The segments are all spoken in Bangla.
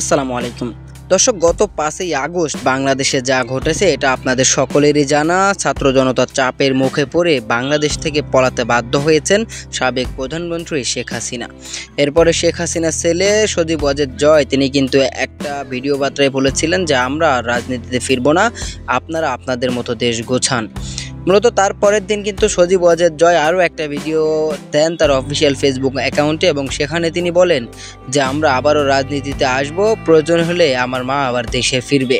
আসসালামু আলাইকুম দর্শক, গত 5ই আগস্ট বাংলাদেশে যা ঘটেছে এটা আপনাদের সকলেরই জানা। ছাত্র জনতার চাপের মুখে পড়ে বাংলাদেশ থেকে পলাতে বাধ্য হয়েছেন সাবেক প্রধানমন্ত্রী শেখ হাসিনা। এরপরে শেখ হাসিনার ছেলে সজীব ওয়াজেদ জয় তিনি কিন্তু একটা ভিডিও বার্তায় বলেছিলেন যে আমরা আর রাজনীতিতে ফিরবো না, আপনারা আপনাদের মতো দেশ গোছান। মূলত তার পরের দিন কিন্তু সজীব ওয়াজেদ জয় আরও একটা ভিডিও দেন তার অফিসিয়াল ফেসবুক অ্যাকাউন্টে, এবং সেখানে তিনি বলেন যে আমরা আবারও রাজনীতিতে আসব, প্রয়োজন হলে আমার মা আবার দেশে ফিরবে।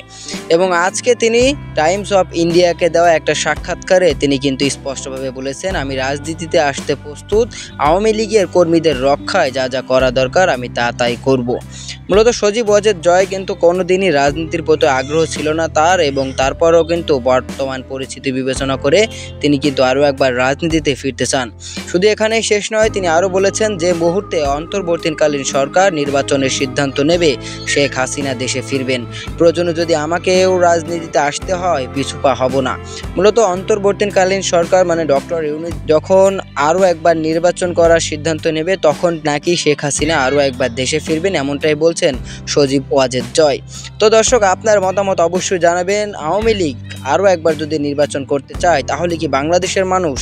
এবং আজকে তিনি টাইমস অফ ইন্ডিয়াকে দেওয়া একটা সাক্ষাৎকারে তিনি কিন্তু স্পষ্টভাবে বলেছেন, আমি রাজনীতিতে আসতে প্রস্তুত, আওয়ামী লীগের কর্মীদের রক্ষায় যা যা করা দরকার আমি তাই করব। মূলত সজীব ওয়াজেদ জয় কিন্তু কোনোদিনই রাজনীতির প্রতি আগ্রহ ছিল না তার, এবং তারপরেও কিন্তু বর্তমান পরিস্থিতি বিবেচনা করে তিনি কিন্তু আরও একবার রাজনীতিতে ফিরতে চান। শুধু এখানেই শেষ নয়, তিনি আরও বলেছেন যে মুহূর্তে অন্তর্বর্তীকালীন সরকার নির্বাচনের সিদ্ধান্ত নেবে শেখ হাসিনা দেশে ফিরবেন, প্রয়োজনে যদি আমাকেও রাজনীতিতে আসতে হয় পিছুপা হব না। মূলত অন্তর্বর্তীকালীন সরকার মানে ডক্টর ইউনূস যখন আরও একবার নির্বাচন করার সিদ্ধান্ত নেবে তখন নাকি শেখ হাসিনা আরও একবার দেশে ফিরবেন, এমনটাই বলছেন সজীব ওয়াজেদ জয়। তো দর্শক, আপনার মতামত অবশ্যই জানাবেন। আওয়ামী লীগ আরও একবার যদি নির্বাচন করতে চায় তাহলে কি বাংলাদেশের মানুষ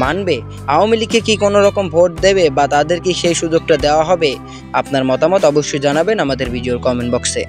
মানবে? আওয়ামী লীগকে কি কোনো রকম ভোট দেবে বা তাদের কি সেই সুযোগটা দেওয়া হবে? আপনার মতামত অবশ্যই জানাবেন আমাদের ভিডিওর কমেন্ট বক্সে।